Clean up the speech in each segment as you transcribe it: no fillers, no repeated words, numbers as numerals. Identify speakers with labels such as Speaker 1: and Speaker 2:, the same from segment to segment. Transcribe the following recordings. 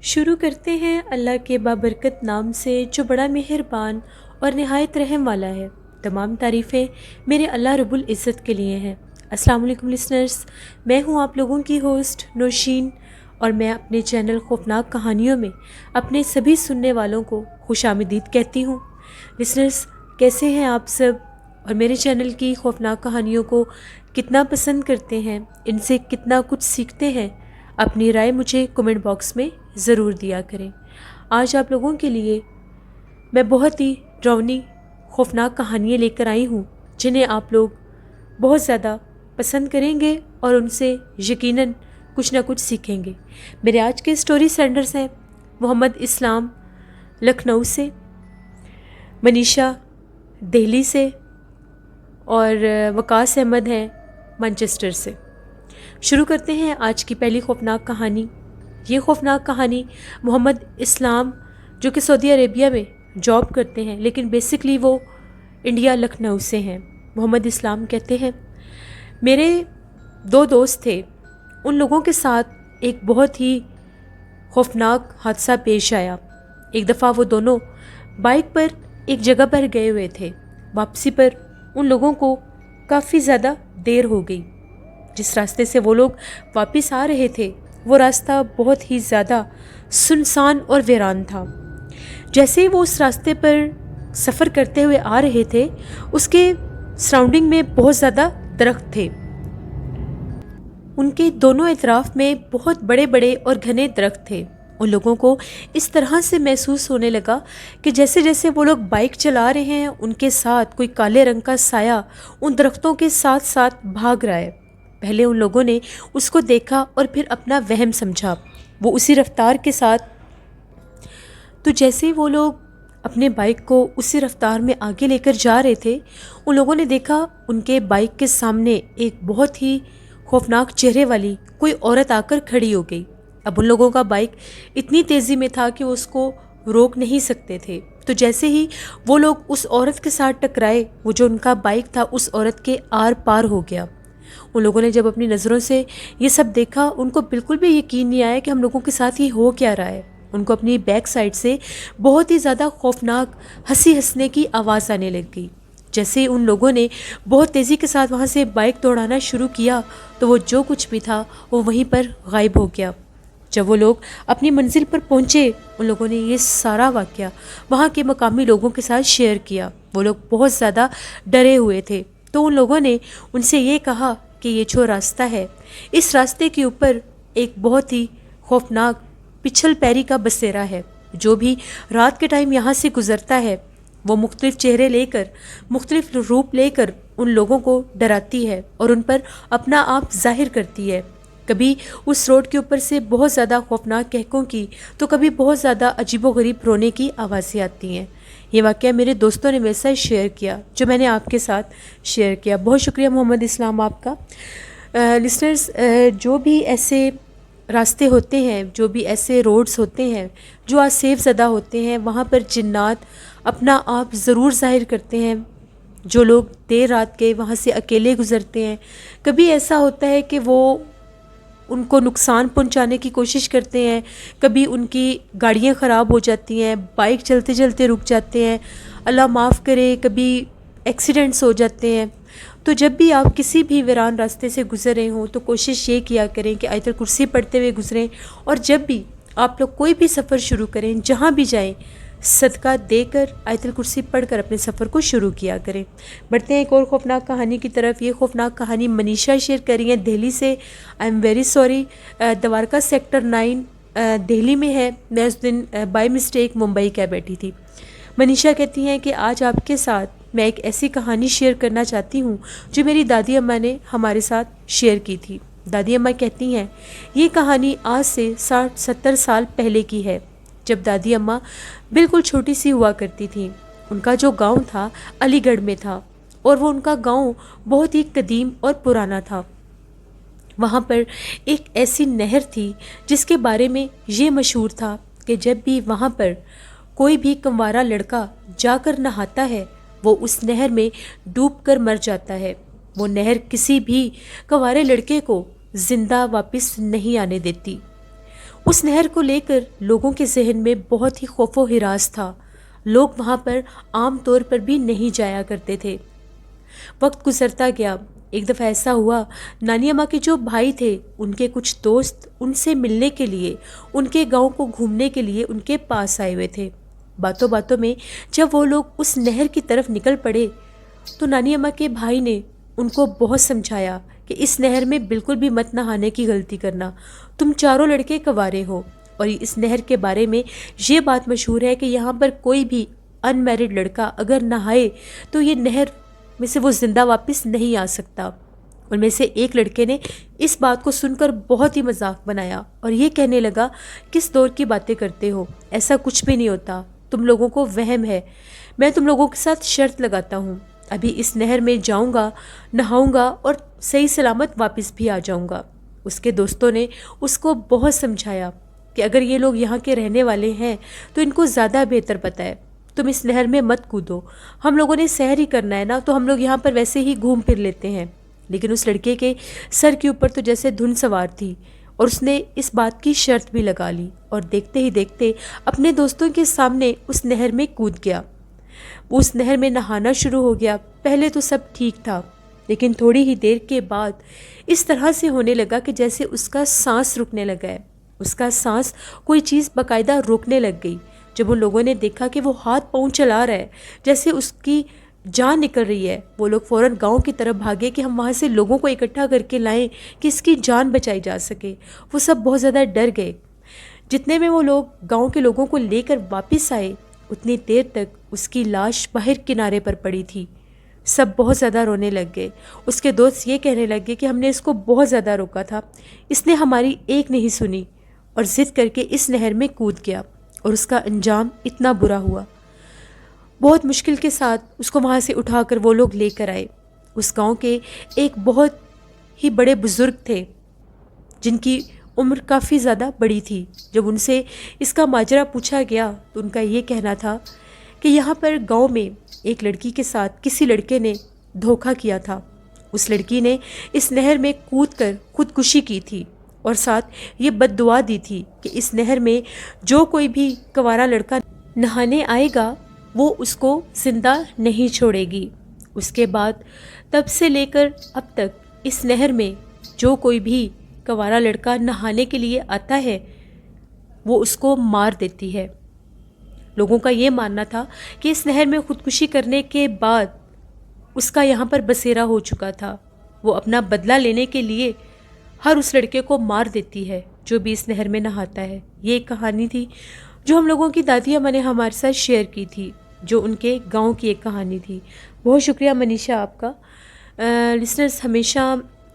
Speaker 1: شروع کرتے ہیں اللہ کے بابرکت نام سے جو بڑا مہربان اور نہایت رحم والا ہے۔ تمام تعریفیں میرے اللہ رب العزت کے لیے ہیں۔ السلام علیکم لسنرز، میں ہوں آپ لوگوں کی ہوسٹ نوشین، اور میں اپنے چینل خوفناک کہانیوں میں اپنے سبھی سننے والوں کو خوش آمدید کہتی ہوں۔ لسنرز، کیسے ہیں آپ سب؟ اور میرے چینل کی خوفناک کہانیوں کو کتنا پسند کرتے ہیں، ان سے کتنا کچھ سیکھتے ہیں؟ اپنی رائے مجھے کمنٹ باکس میں ضرور دیا کریں۔ آج آپ لوگوں کے لیے میں بہت ہی ڈراؤنی خوفناک کہانیاں لے کر آئی ہوں، جنہیں آپ لوگ بہت زیادہ پسند کریں گے اور ان سے یقیناً کچھ نہ کچھ سیکھیں گے۔ میرے آج کے سٹوری سینڈرز ہیں محمد اسلام لکھنؤ سے، منیشا دہلی سے، اور وقاص احمد ہیں مانچسٹر سے۔ شروع کرتے ہیں آج کی پہلی خوفناک کہانی۔ یہ خوفناک کہانی محمد اسلام، جو کہ سعودی عربیہ میں جاب کرتے ہیں لیکن بیسکلی وہ انڈیا لکھنؤ سے ہیں۔ محمد اسلام کہتے ہیں، میرے 2 دوست تھے، ان لوگوں کے ساتھ ایک بہت ہی خوفناک حادثہ پیش آیا۔ ایک دفعہ وہ دونوں بائک پر ایک جگہ پر گئے ہوئے تھے۔ واپسی پر ان لوگوں کو کافی زیادہ دیر ہو گئی۔ جس راستے سے وہ لوگ واپس آ رہے تھے وہ راستہ بہت ہی زیادہ سنسان اور ویران تھا۔ جیسے ہی وہ اس راستے پر سفر کرتے ہوئے آ رہے تھے، اس کے سراؤنڈنگ میں بہت زیادہ درخت تھے۔ ان کے دونوں اطراف میں بہت بڑے بڑے اور گھنے درخت تھے۔ ان لوگوں کو اس طرح سے محسوس ہونے لگا کہ جیسے جیسے وہ لوگ بائک چلا رہے ہیں، ان کے ساتھ کوئی کالے رنگ کا سایہ ان درختوں کے ساتھ ساتھ بھاگ رہا ہے۔ پہلے ان لوگوں نے اس کو دیکھا اور پھر اپنا وہم سمجھا، وہ اسی رفتار کے ساتھ۔ تو جیسے وہ لوگ اپنے بائک کو اسی رفتار میں آگے لے کر جا رہے تھے، ان لوگوں نے دیکھا ان کے بائک کے سامنے ایک بہت ہی خوفناک چہرے والی کوئی عورت آ کر کھڑی ہو گئی۔ اب ان لوگوں کا بائک اتنی تیزی میں تھا کہ وہ اس کو روک نہیں سکتے تھے۔ تو جیسے ہی وہ لوگ اس عورت کے ساتھ ٹکرائے، وہ جو ان کا بائک تھا اس عورت کے آر پار ہو گیا۔ ان لوگوں نے جب اپنی نظروں سے یہ سب دیکھا، ان کو بالکل بھی یقین نہیں آیا کہ ہم لوگوں کے ساتھ یہ ہو کیا رہا ہے۔ ان کو اپنی بیک سائڈ سے بہت ہی زیادہ خوفناک ہنسنے کی آواز آنے لگ گئی۔ جیسے ان لوگوں نے بہت تیزی کے ساتھ وہاں سے بائک دوڑانا شروع کیا تو وہ جو کچھ بھی تھا وہ وہیں پر غائب ہو گیا۔ جب وہ لوگ اپنی منزل پر پہنچے، ان لوگوں نے یہ سارا واقعہ وہاں کے مقامی لوگوں کے ساتھ شیئر کیا۔ وہ لوگ بہت زیادہ ڈرے ہوئے تھے، تو ان لوگوں نے ان سے یہ کہا کہ یہ جو راستہ ہے، اس راستے کے اوپر ایک بہت ہی خوفناک پچھل پیری کا بسیرا ہے۔ جو بھی رات کے ٹائم یہاں سے گزرتا ہے، وہ مختلف چہرے لے کر، مختلف روپ لے کر ان لوگوں کو ڈراتی ہے اور ان پر اپنا آپ ظاہر کرتی ہے۔ کبھی اس روڈ کے اوپر سے بہت زیادہ خوفناک کہکوں کی، تو کبھی بہت زیادہ عجیب و غریب رونے کی آوازیں آتی ہیں۔ یہ واقعہ میرے دوستوں نے میرے ساتھ شیئر کیا، جو میں نے آپ کے ساتھ شیئر کیا۔ بہت شکریہ محمد اسلام آپ کا۔ لسنرز، جو بھی ایسے راستے ہوتے ہیں، جو بھی ایسے روڈز ہوتے ہیں جو آسیب زدہ ہوتے ہیں، وہاں پر جنات اپنا آپ ضرور ظاہر کرتے ہیں۔ جو لوگ دیر رات کے وہاں سے اکیلے گزرتے ہیں، کبھی ایسا ہوتا ہے کہ وہ ان کو نقصان پہنچانے کی کوشش کرتے ہیں، کبھی ان کی گاڑیاں خراب ہو جاتی ہیں، بائک چلتے چلتے رک جاتے ہیں، اللہ معاف کرے کبھی ایکسیڈنٹس ہو جاتے ہیں۔ تو جب بھی آپ کسی بھی ویران راستے سے گزر رہے ہوں تو کوشش یہ کیا کریں کہ آیت الکرسی پڑھتے ہوئے گزریں، اور جب بھی آپ لوگ کوئی بھی سفر شروع کریں، جہاں بھی جائیں، صدقہ دے کر آیت الکرسی پڑھ کر اپنے سفر کو شروع کیا کریں۔ بڑھتے ہیں ایک اور خوفناک کہانی کی طرف۔ یہ خوفناک کہانی منیشا شیئر کر رہی ہیں دہلی سے۔ I am very sorry, Dwarka sector 9 Delhi میں ہے، میں اس دن بائی مسٹیک ممبئی کہہ بیٹھی تھی۔ منیشا کہتی ہیں کہ آج آپ کے ساتھ میں ایک ایسی کہانی شیئر کرنا چاہتی ہوں جو میری دادی اماں نے ہمارے ساتھ شیئر کی تھی۔ دادی اماں کہتی ہیں، یہ کہانی آج سے 60-70 سال پہلے کی ہے، جب دادی اماں بالکل چھوٹی سی ہوا کرتی تھیں۔ ان کا جو گاؤں تھا علی گڑھ میں تھا، اور وہ ان کا گاؤں بہت ہی قدیم اور پرانا تھا۔ وہاں پر ایک ایسی نہر تھی جس کے بارے میں یہ مشہور تھا کہ جب بھی وہاں پر کوئی بھی کنوارا لڑکا جا کر نہاتا ہے، وہ اس نہر میں ڈوب کر مر جاتا ہے۔ وہ نہر کسی بھی کنوارے لڑکے کو زندہ واپس نہیں آنے دیتی۔ اس نہر کو لے کر لوگوں کے ذہن میں بہت ہی خوف و ہراس تھا. لوگ وہاں پر عام طور پر بھی نہیں جایا کرتے تھے. وقت گزرتا گیا. ایک دفعہ ایسا ہوا، نانی اماں کے جو بھائی تھے ان کے کچھ دوست ان سے ملنے کے لیے، ان کے گاؤں کو گھومنے کے لیے ان کے پاس آئے ہوئے تھے. باتوں باتوں میں جب وہ لوگ اس نہر کی طرف نکل پڑے تو نانی اماں کے بھائی نے ان کو بہت سمجھایا کہ اس نہر میں بالکل بھی مت نہانے کی غلطی کرنا، تم چاروں لڑکے کنوارے ہو. اور اس نہر کے بارے میں یہ بات مشہور ہے کہ یہاں پر کوئی بھی ان میرڈ لڑکا اگر نہائے تو یہ نہر میں سے وہ زندہ واپس نہیں آ سکتا. ان میں سے ایک لڑکے نے اس بات کو سن کر بہت ہی مذاق بنایا اور یہ کہنے لگا، کس دور کی باتیں کرتے ہو، ایسا کچھ بھی نہیں ہوتا، تم لوگوں کو وہم ہے. میں تم لوگوں کے ساتھ شرط لگاتا ہوں، ابھی اس نہر میں جاؤں گا، نہاؤں گا اور صحیح سلامت واپس بھی آ جاؤں گا. اس کے دوستوں نے اس کو بہت سمجھایا کہ اگر یہ لوگ یہاں کے رہنے والے ہیں تو ان کو زیادہ بہتر پتہ ہے، تم اس نہر میں مت کودو، ہم لوگوں نے سحر ہی کرنا ہے نا، تو ہم لوگ یہاں پر ویسے ہی گھوم پھر لیتے ہیں. لیکن اس لڑکے کے سر کے اوپر تو جیسے دھند سوار تھی اور اس نے اس بات کی شرط بھی لگا لی اور دیکھتے ہی دیکھتے اپنے دوستوں کے سامنے اس نہر میں کود گیا. وہ اس نہر میں نہانا شروع ہو گیا. پہلے تو سب ٹھیک تھا، لیکن تھوڑی ہی دیر کے بعد اس طرح سے ہونے لگا کہ جیسے اس کا سانس رکنے لگا ہے. اس کا سانس کوئی چیز باقاعدہ روکنے لگ گئی. جب ان لوگوں نے دیکھا کہ وہ ہاتھ پاؤں چلا رہا ہے جیسے اس کی جان نکل رہی ہے، وہ لوگ فوراً گاؤں کی طرف بھاگے کہ ہم وہاں سے لوگوں کو اکٹھا کر کے لائیں کہ اس کی جان بچائی جا سکے. وہ سب بہت زیادہ ڈر گئے. جتنے میں وہ لوگ گاؤں کے لوگوں کو لے کر واپس آئے اتنی دیر تک اس کی لاش باہر کنارے پر پڑی تھی. سب بہت زیادہ رونے لگ گئے. اس کے دوست یہ کہنے لگ گئے کہ ہم نے اس کو بہت زیادہ روکا تھا، اس نے ہماری ایک نہیں سنی اور ضد کر کے اس نہر میں کود گیا اور اس کا انجام اتنا برا ہوا. بہت مشکل کے ساتھ اس کو وہاں سے اٹھا کر وہ لوگ لے کر آئے. اس گاؤں کے ایک بہت ہی بڑے بزرگ تھے جن کی عمر کافی زیادہ بڑی تھی. جب ان سے اس کا ماجرا پوچھا گیا تو ان کا یہ کہنا تھا کہ یہاں پر گاؤں میں ایک لڑکی کے ساتھ کسی لڑکے نے دھوکہ کیا تھا. اس لڑکی نے اس نہر میں کود کر خودکشی کی تھی اور ساتھ یہ بد دعا دی تھی کہ اس نہر میں جو کوئی بھی کنوارا لڑکا نہانے آئے گا وہ اس کو زندہ نہیں چھوڑے گی. اس کے بعد تب سے لے کر اب تک اس نہر میں جو کوئی بھی کنوارا لڑکا نہانے کے لیے آتا ہے وہ اس کو مار دیتی ہے. لوگوں کا یہ ماننا تھا کہ اس نہر میں خودکشی کرنے کے بعد اس کا یہاں پر بسیرا ہو چکا تھا. وہ اپنا بدلہ لینے کے لیے ہر اس لڑکے کو مار دیتی ہے جو بھی اس نہر میں نہاتا ہے. یہ ایک کہانی تھی جو ہم لوگوں کی دادی اماں نے ہمارے ساتھ شیئر کی تھی، جو ان کے گاؤں کی ایک کہانی تھی. بہت شکریہ منیشا آپ کا. لسنرز، ہمیشہ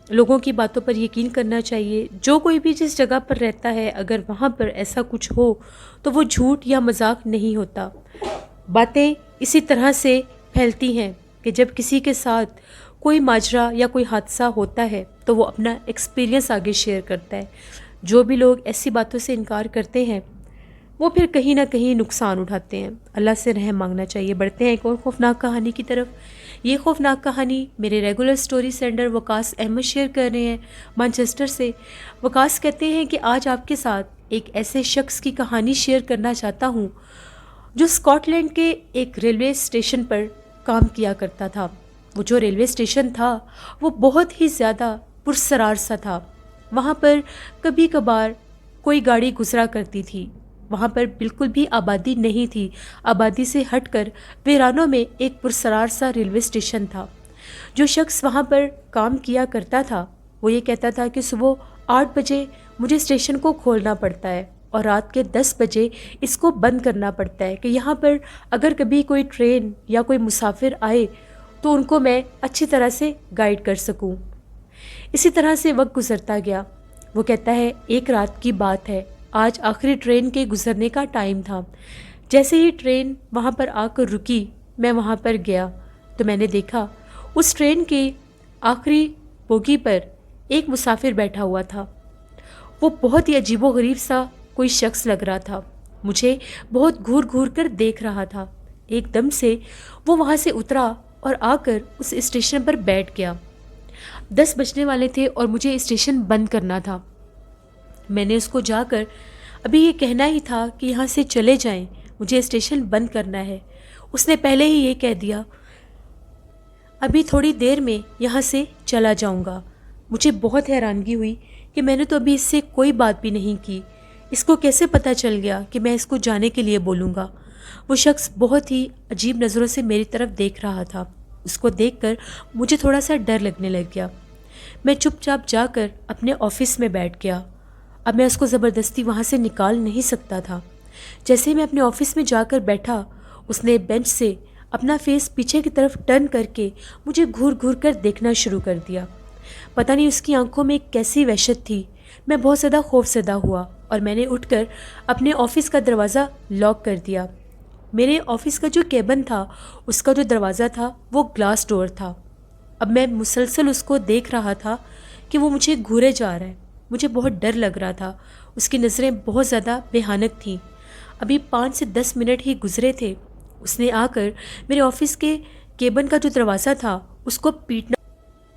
Speaker 1: لوگوں کی باتوں پر یقین کرنا چاہیے. جو کوئی بھی جس جگہ پر رہتا ہے اگر وہاں پر ایسا کچھ ہو تو وہ جھوٹ یا مذاق نہیں ہوتا. باتیں اسی طرح سے پھیلتی ہیں کہ جب کسی کے ساتھ کوئی ماجرا یا کوئی حادثہ ہوتا ہے تو وہ اپنا ایکسپیرینس آگے شیئر کرتا ہے. جو بھی لوگ ایسی باتوں سے انکار کرتے ہیں وہ پھر کہیں نہ کہیں نقصان اٹھاتے ہیں. اللہ سے رحم مانگنا چاہیے. بڑھتے ہیں ایک اور خوفناک کہانی کی طرف. یہ خوفناک کہانی میرے ریگولر سٹوری سینڈر وقاص احمد شیئر کر رہے ہیں مانچسٹر سے. وقاص کہتے ہیں کہ آج آپ کے ساتھ ایک ایسے شخص کی کہانی شیئر کرنا چاہتا ہوں جو اسکاٹ لینڈ کے ایک ریلوے اسٹیشن پر کام کیا کرتا تھا. وہ جو ریلوے اسٹیشن تھا وہ بہت ہی زیادہ پرسرار سا تھا. وہاں پر کبھی کبھار کوئی گاڑی گزرا کرتی تھی. وہاں پر بالکل بھی آبادی نہیں تھی. آبادی سے ہٹ کر ویرانوں میں ایک پرسرار سا ریلوے اسٹیشن تھا. جو شخص وہاں پر کام کیا کرتا تھا وہ یہ کہتا تھا کہ صبح 8 بجے مجھے اسٹیشن کو کھولنا پڑتا ہے اور رات کے 10 بجے اس کو بند کرنا پڑتا ہے کہ یہاں پر اگر کبھی کوئی ٹرین یا کوئی مسافر آئے تو ان کو میں اچھی طرح سے گائیڈ کر سکوں. اسی طرح سے وقت گزرتا گیا. وہ کہتا ہے ایک رات کی بات ہے، آج آخری ٹرین کے گزرنے کا ٹائم تھا. جیسے ہی ٹرین وہاں پر آ کر رکی میں وہاں پر گیا تو میں نے دیکھا اس ٹرین کے آخری بوگی پر ایک مسافر بیٹھا ہوا تھا. وہ بہت ہی عجیب و غریب سا کوئی شخص لگ رہا تھا. مجھے بہت گھور گھور کر دیکھ رہا تھا. ایک دم سے وہ وہاں سے اترا اور آ کر اس اسٹیشن پر بیٹھ گیا. 10 بجنے والے تھے اور مجھے اسٹیشن بند کرنا تھا. میں نے اس کو جا کر ابھی یہ کہنا ہی تھا کہ یہاں سے چلے جائیں، مجھے اسٹیشن بند کرنا ہے، اس نے پہلے ہی یہ کہہ دیا ابھی تھوڑی دیر میں یہاں سے چلا جاؤں گا۔ مجھے بہت حیرانگی ہوئی کہ میں نے تو ابھی اس سے کوئی بات بھی نہیں کی، اس کو کیسے پتہ چل گیا کہ میں اس کو جانے کے لیے بولوں گا۔ وہ شخص بہت ہی عجیب نظروں سے میری طرف دیکھ رہا تھا۔ اس کو دیکھ کر مجھے تھوڑا سا ڈر لگنے لگ گیا۔ میں چپ چاپ جا کر اپنے آفس میں بیٹھ گیا۔ اب میں اس کو زبردستی وہاں سے نکال نہیں سکتا تھا۔ جیسے ہی میں اپنے آفس میں جا کر بیٹھا، اس نے بینچ سے اپنا فیس پیچھے کی طرف ٹرن کر کے مجھے گھور گھور کر دیکھنا شروع کر دیا۔ پتہ نہیں اس کی آنکھوں میں ایک کیسی وحشت تھی۔ میں بہت زیادہ خوف زدہ ہوا اور میں نے اٹھ کر اپنے آفس کا دروازہ لاک کر دیا۔ میرے آفس کا جو کیبن تھا، اس کا جو دروازہ تھا وہ گلاس ڈور تھا۔ اب میں مسلسل اس کو دیکھ رہا تھا کہ وہ مجھے گھورے جا رہا ہے۔ مجھے بہت ڈر لگ رہا تھا۔ اس کی نظریں بہت زیادہ بھیانک تھیں۔ ابھی 5 سے 10 منٹ ہی گزرے تھے، اس نے آ کر میرے آفس کے کیبن کا جو دروازہ تھا اس کو پیٹنا۔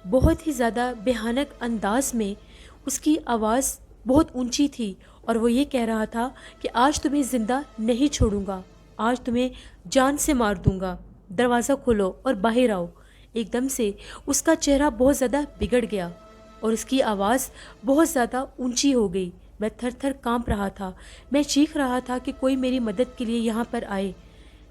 Speaker 1: بہت ہی زیادہ بھیانک انداز میں اس کی آواز بہت اونچی تھی اور وہ یہ کہہ رہا تھا کہ آج تمہیں زندہ نہیں چھوڑوں گا، آج تمہیں جان سے مار دوں گا، دروازہ کھولو اور باہر آؤ۔ ایک دم سے اس کا چہرہ بہت زیادہ بگڑ گیا اور اس کی آواز بہت زیادہ اونچی ہو گئی۔ میں تھر تھر کانپ رہا تھا۔ میں چیخ رہا تھا کہ کوئی میری مدد کے لیے یہاں پر آئے۔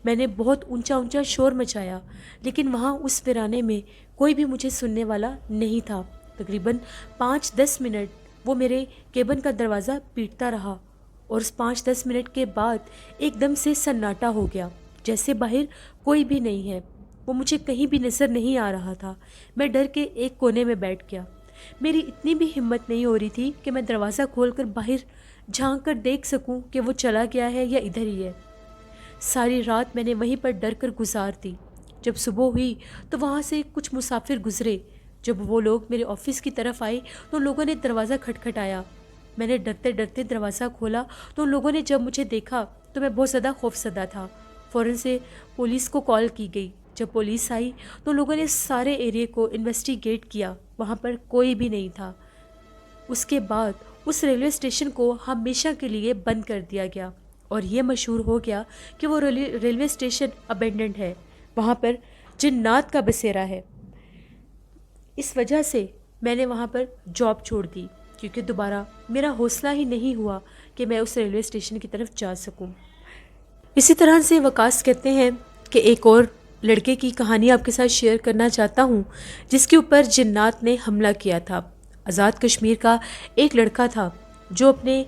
Speaker 1: میں نے بہت اونچا اونچا شور مچایا، لیکن وہاں اس ویرانے میں کوئی بھی مجھے سننے والا نہیں تھا۔ تقریباً 5-10 منٹ وہ میرے کیبن کا دروازہ پیٹتا رہا اور اس 5-10 منٹ کے بعد ایک دم سے سناٹا ہو گیا، جیسے باہر کوئی بھی نہیں ہے۔ وہ مجھے کہیں بھی نظر نہیں آ رہا تھا۔ میں ڈر کے ایک کونے میں بیٹھ گیا۔ میری اتنی بھی ہمت نہیں ہو رہی تھی کہ میں دروازہ کھول کر باہر جھانک کر دیکھ سکوں کہ وہ چلا گیا ہے یا ادھر ہی ہے۔ ساری رات میں نے وہیں پر ڈر کر گزار دی۔ جب صبح ہوئی تو وہاں سے کچھ مسافر گزرے۔ جب وہ لوگ میرے آفس کی طرف آئے تو ان لوگوں نے دروازہ کھٹکھٹایا۔ میں نے ڈرتے ڈرتے دروازہ کھولا تو ان لوگوں نے جب مجھے دیکھا تو میں بہت زیادہ خوفزدہ تھا۔ فوراً سے پولیس کو کال کی گئی۔ جب پولیس آئی تو لوگوں نے سارے ایریے کو انویسٹیگیٹ کیا، وہاں پر کوئی بھی نہیں تھا۔ اس کے بعد اس ریلوے اسٹیشن کو ہمیشہ کے لیے بند کر دیا گیا اور یہ مشہور ہو گیا کہ وہ ریلوے اسٹیشن ابینڈنڈ ہے، وہاں پر جنات کا بسیرا ہے۔ اس وجہ سے میں نے وہاں پر جاب چھوڑ دی، کیونکہ دوبارہ میرا حوصلہ ہی نہیں ہوا کہ میں اس ریلوے اسٹیشن کی طرف جا سکوں۔ اسی طرح سے وقاص کہتے ہیں کہ ایک اور لڑکے کی کہانی آپ کے ساتھ شیئر کرنا چاہتا ہوں، جس کے اوپر جنات نے حملہ کیا تھا۔ آزاد کشمیر کا ایک لڑکا تھا جو اپنے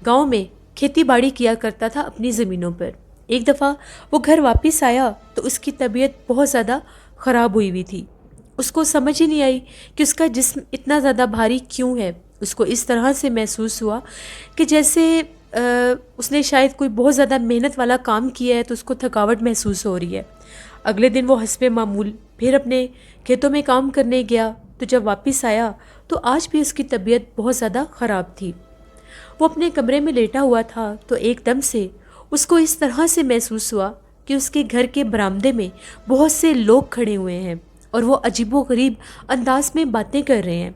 Speaker 1: گاؤں میں کھیتی باڑی کیا کرتا تھا اپنی زمینوں پر۔ ایک دفعہ وہ گھر واپس آیا تو اس کی طبیعت بہت زیادہ خراب ہوئی تھی۔ اس کو سمجھ ہی نہیں آئی کہ اس کا جسم اتنا زیادہ بھاری کیوں ہے۔ اس کو اس طرح سے محسوس ہوا کہ جیسے اس نے شاید کوئی بہت زیادہ محنت والا کام کیا ہے تو اس کو تھکاوٹ محسوس ہو رہی ہے۔ اگلے دن وہ حسب معمول پھر اپنے کھیتوں میں کام کرنے گیا تو جب واپس آیا تو آج بھی اس کی طبیعت بہت زیادہ خراب تھی۔ وہ اپنے کمرے میں لیٹا ہوا تھا تو ایک دم سے اس کو اس طرح سے محسوس ہوا کہ اس کے گھر کے برآمدے میں بہت سے لوگ کھڑے ہوئے ہیں اور وہ عجیب و غریب انداز میں باتیں کر رہے ہیں۔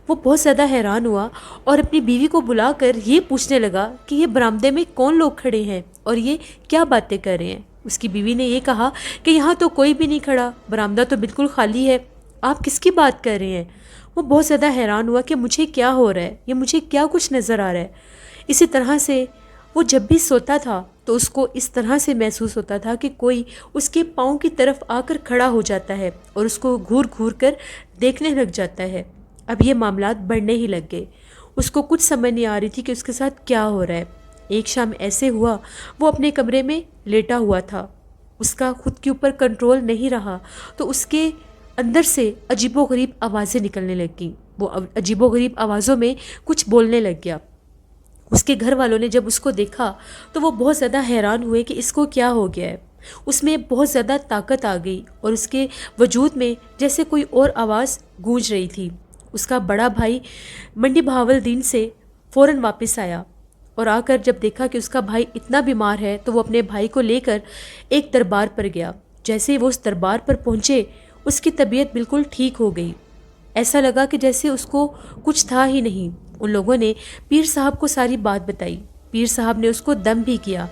Speaker 1: وہ بہت زیادہ حیران ہوا اور اپنی بیوی کو بلا کر یہ پوچھنے لگا کہ یہ برآمدے میں کون لوگ کھڑے ہیں اور یہ کیا باتیں کر رہے ہیں۔ اس کی بیوی نے یہ کہا کہ یہاں تو کوئی بھی نہیں کھڑا، برآمدہ تو بالکل خالی ہے، آپ کس کی بات کر رہے ہیں؟ وہ بہت زیادہ حیران ہوا کہ مجھے کیا ہو رہا ہے، یہ مجھے کیا کچھ نظر آ رہا ہے۔ اسی طرح سے وہ جب بھی سوتا تھا تو اس کو اس طرح سے محسوس ہوتا تھا کہ کوئی اس کے پاؤں کی طرف آ کر کھڑا ہو جاتا ہے اور اس کو گھور گھور کر دیکھنے لگ جاتا ہے۔ اب یہ معاملات بڑھنے ہی لگ گئے۔ اس کو کچھ سمجھ نہیں آ رہی تھی کہ اس کے ساتھ کیا ہو رہا ہے۔ ایک شام ایسے ہوا، وہ اپنے کمرے میں لیٹا ہوا تھا، اس کا خود کے اوپر کنٹرول نہیں رہا تو اس کے اندر سے عجیب و غریب آوازیں نکلنے لگیں۔ وہ عجیب و غریب آوازوں میں کچھ بولنے لگ گیا۔ اس کے گھر والوں نے جب اس کو دیکھا تو وہ بہت زیادہ حیران ہوئے کہ اس کو کیا ہو گیا ہے۔ اس میں بہت زیادہ طاقت آ گئی اور اس کے وجود میں جیسے کوئی اور آواز گونج رہی تھی۔ اس کا بڑا بھائی منڈی بہاولدین سے فوراً واپس آیا اور آ کر جب دیکھا کہ اس کا بھائی اتنا بیمار ہے تو وہ اپنے بھائی کو لے کر ایک دربار پر گیا۔ جیسے وہ اس دربار پر پہنچے اس کی طبیعت بالکل ٹھیک ہو گئی۔ ایسا لگا کہ جیسے اس کو کچھ تھا ہی نہیں۔ ان لوگوں نے پیر صاحب کو ساری بات بتائی۔ پیر صاحب نے اس کو دم بھی کیا۔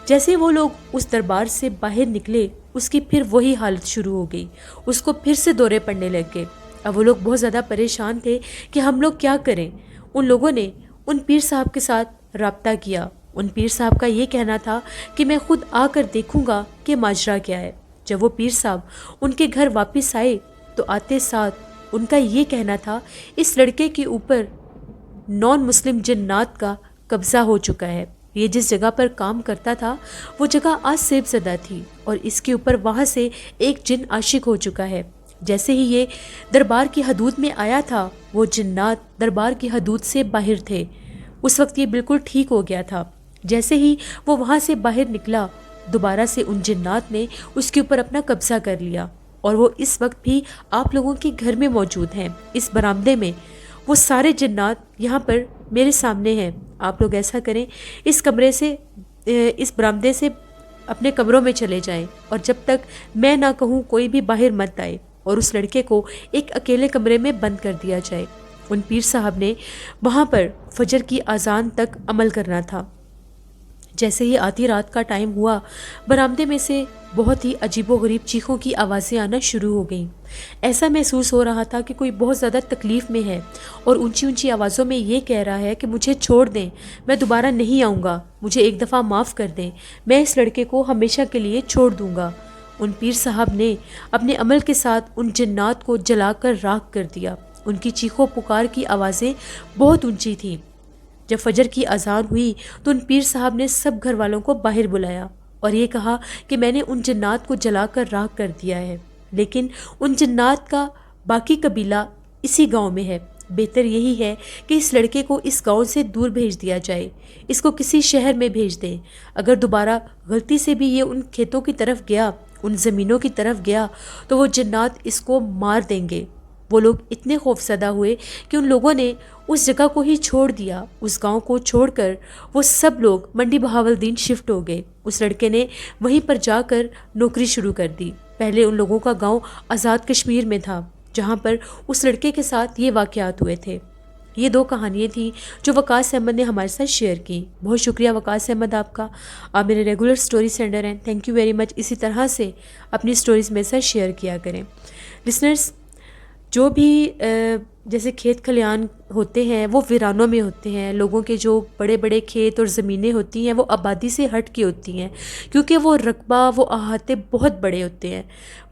Speaker 1: جیسے وہ لوگ اس دربار سے باہر نکلے اس کی پھر وہی حالت شروع ہو گئی، اس کو پھر سے دورے پڑنے لگ گئے۔ اب وہ لوگ بہت زیادہ پریشان تھے کہ ہم لوگ کیا کریں۔ ان لوگوں نے ان پیر صاحب کے ساتھ رابطہ کیا۔ ان پیر صاحب کا یہ کہنا تھا کہ میں خود آ کر دیکھوں گا کہ ماجرا کیا ہے۔ جب وہ پیر صاحب ان کے گھر واپس آئے تو آتے ساتھ ان کا یہ کہنا تھا اس لڑکے کے اوپر نان مسلم جنات کا قبضہ ہو چکا ہے۔ یہ جس جگہ پر کام کرتا تھا وہ جگہ آج سیب زدہ تھی اور اس کے اوپر وہاں سے ایک جن عاشق ہو چکا ہے۔ جیسے ہی یہ دربار کی حدود میں آیا تھا وہ جنات دربار کی حدود سے باہر تھے۔ اس وقت یہ بالکل ٹھیک ہو گیا تھا۔ جیسے ہی وہ وہاں سے باہر نکلا دوبارہ سے ان جنات نے اس کے اوپر اپنا قبضہ کر لیا، اور وہ اس وقت بھی آپ لوگوں کے گھر میں موجود ہیں، اس برآمدے میں۔ وہ سارے جنات یہاں پر میرے سامنے ہیں۔ آپ لوگ ایسا کریں، اس کمرے سے اس برآمدے سے اپنے کمروں میں چلے جائیں، اور جب تک میں نہ کہوں کوئی بھی باہر مت آئے، اور اس لڑکے کو ایک اکیلے کمرے میں بند کر دیا جائے۔ ان پیر صاحب نے وہاں پر فجر کی اذان تک عمل کرنا تھا۔ جیسے ہی آدھی رات کا ٹائم ہوا برآمدے میں سے بہت ہی عجیب و غریب چیخوں کی آوازیں آنا شروع ہو گئیں۔ ایسا محسوس ہو رہا تھا کہ کوئی بہت زیادہ تکلیف میں ہے اور اونچی اونچی آوازوں میں یہ کہہ رہا ہے کہ مجھے چھوڑ دیں، میں دوبارہ نہیں آؤں گا، مجھے ایک دفعہ معاف کر دیں، میں اس لڑکے کو ہمیشہ کے لیے چھوڑ دوں گا۔ ان پیر صاحب نے اپنے عمل کے ساتھ ان جنات کو جلا کر راکھ کر دیا۔ ان کی چیخوں پکار کی آوازیں بہت اونچی تھیں۔ جب فجر کی اذان ہوئی تو ان پیر صاحب نے سب گھر والوں کو باہر بلایا اور یہ کہا کہ میں نے ان جنات کو جلا کر راکھ کر دیا ہے، لیکن ان جنات کا باقی قبیلہ اسی گاؤں میں ہے۔ بہتر یہی ہے کہ اس لڑکے کو اس گاؤں سے دور بھیج دیا جائے، اس کو کسی شہر میں بھیج دیں۔ اگر دوبارہ غلطی سے بھی یہ ان کھیتوں کی طرف گیا، ان زمینوں کی طرف گیا، تو وہ جنات اس کو مار دیں گے۔ وہ لوگ اتنے خوفزدہ ہوئے کہ ان لوگوں نے اس جگہ کو ہی چھوڑ دیا۔ اس گاؤں کو چھوڑ کر وہ سب لوگ منڈی بہاولدین شفٹ ہو گئے۔ اس لڑکے نے وہیں پر جا کر نوکری شروع کر دی۔ پہلے ان لوگوں کا گاؤں آزاد کشمیر میں تھا، جہاں پر اس لڑکے کے ساتھ یہ واقعات ہوئے تھے۔ یہ 2 کہانیاں تھیں جو وقاص احمد نے ہمارے ساتھ شیئر کی۔ بہت شکریہ وقاص احمد آپ کا، آپ میرے ریگولر سٹوری سینڈر ہیں، تھینک یو ویری مچ۔ اسی طرح سے اپنی سٹوریز میرے ساتھ شیئر کیا کریں۔ لسنرز، جو بھی جیسے کھیت کھلیان ہوتے ہیں وہ ویرانوں میں ہوتے ہیں، لوگوں کے جو بڑے بڑے کھیت اور زمینیں ہوتی ہیں وہ آبادی سے ہٹ کے ہوتی ہیں، کیونکہ وہ رقبہ، وہ احاطے بہت بڑے ہوتے ہیں۔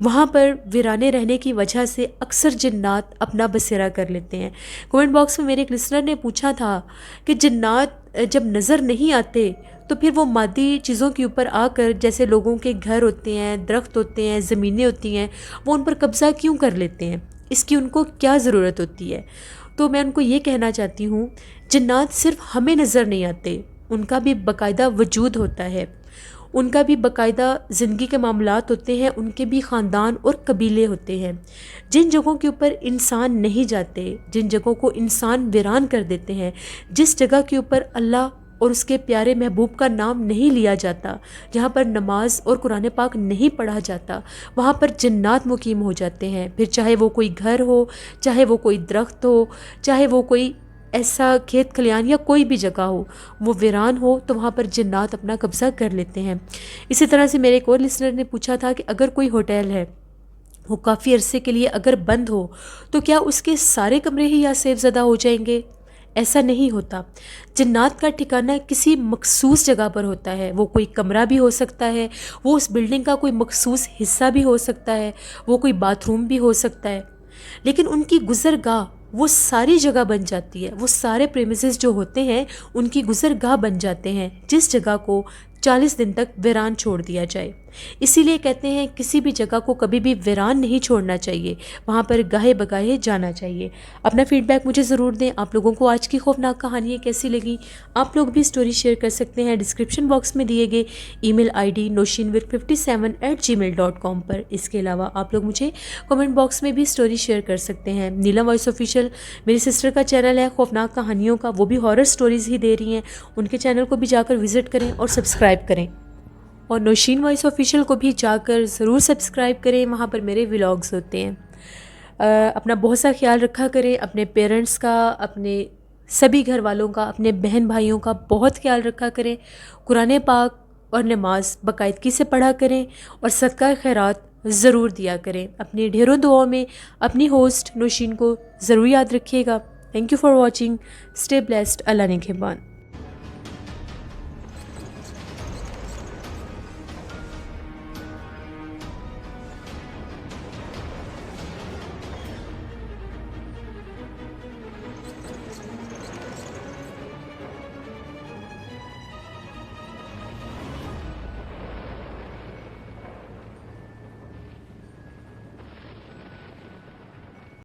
Speaker 1: وہاں پر ویرانے رہنے کی وجہ سے اکثر جنات اپنا بسیرا کر لیتے ہیں۔ کومنٹ باکس میں میرے ایک لسنر نے پوچھا تھا کہ جنات جب نظر نہیں آتے تو پھر وہ مادی چیزوں کے اوپر آ کر، جیسے لوگوں کے گھر ہوتے ہیں، درخت ہوتے ہیں، زمینیں ہوتی ہیں، وہ ان پر قبضہ کیوں کر لیتے ہیں؟ اس کی ان کو کیا ضرورت ہوتی ہے؟ تو میں ان کو یہ کہنا چاہتی ہوں، جنات صرف ہمیں نظر نہیں آتے، ان کا بھی باقاعدہ وجود ہوتا ہے، ان کا بھی باقاعدہ زندگی کے معاملات ہوتے ہیں، ان کے بھی خاندان اور قبیلے ہوتے ہیں۔ جن جگہوں کے اوپر انسان نہیں جاتے، جن جگہوں کو انسان ویران کر دیتے ہیں، جس جگہ کے اوپر اللہ اور اس کے پیارے محبوب کا نام نہیں لیا جاتا، جہاں پر نماز اور قرآن پاک نہیں پڑھا جاتا، وہاں پر جنات مقیم ہو جاتے ہیں۔ پھر چاہے وہ کوئی گھر ہو، چاہے وہ کوئی درخت ہو، چاہے وہ کوئی ایسا کھیت کھلیان یا کوئی بھی جگہ ہو، وہ ویران ہو تو وہاں پر جنات اپنا قبضہ کر لیتے ہیں۔ اسی طرح سے میرے ایک اور لسنر نے پوچھا تھا کہ اگر کوئی ہوٹل ہے، وہ کافی عرصے کے لیے اگر بند ہو تو کیا اس کے سارے کمرے ہی یا سیف زدہ ہو جائیں گے؟ ایسا نہیں ہوتا۔ جنات کا ٹھکانہ کسی مخصوص جگہ پر ہوتا ہے، وہ کوئی کمرہ بھی ہو سکتا ہے، وہ اس بلڈنگ کا کوئی مخصوص حصہ بھی ہو سکتا ہے، وہ کوئی باتھ روم بھی ہو سکتا ہے، لیکن ان کی گزرگاہ وہ ساری جگہ بن جاتی ہے، وہ سارے پریمیسز جو ہوتے ہیں ان کی گزرگاہ بن جاتے ہیں، جس جگہ کو 40 دن تک ویران چھوڑ دیا جائے۔ اسی لیے کہتے ہیں کسی بھی جگہ کو کبھی بھی ویران نہیں چھوڑنا چاہیے، وہاں پر گاہے بگاہے جانا چاہیے۔ اپنا فیڈ بیک مجھے ضرور دیں، آپ لوگوں کو آج کی خوفناک کہانیاں کیسی لگیں؟ آپ لوگ بھی سٹوری شیئر کر سکتے ہیں ڈسکرپشن باکس میں دیے گئے ای میل آئی ڈی noshinwir57@gmail.com پر۔ اس کے علاوہ آپ لوگ مجھے کمنٹ باکس میں بھی سٹوری شیئر کر سکتے ہیں۔ نیلم وائس آفیشیل میری سسٹر کا چینل ہے خوفناک کہانیوں کا، وہ بھی ہارر سٹوریز ہی دے رہی ہیں، ان کے چینل کو بھی جا کر وزٹ کریں اور سبسکرائب کریں، اور نوشین وائس آفیشیل کو بھی جا کر ضرور سبسکرائب کریں، وہاں پر میرے ولاگز ہوتے ہیں۔ اپنا بہت سا خیال رکھا کریں، اپنے پیرنٹس کا، اپنے سبھی گھر والوں کا، اپنے بہن بھائیوں کا بہت خیال رکھا کریں، قرآن پاک اور نماز باقاعدگی سے پڑھا کریں اور صدقہ خیرات ضرور دیا کریں۔ اپنی ڈھیروں دعاؤں میں اپنی ہوسٹ نوشین کو ضرور یاد رکھیے گا۔ Thank you for watching, stay blessed, اللہ نگہبان۔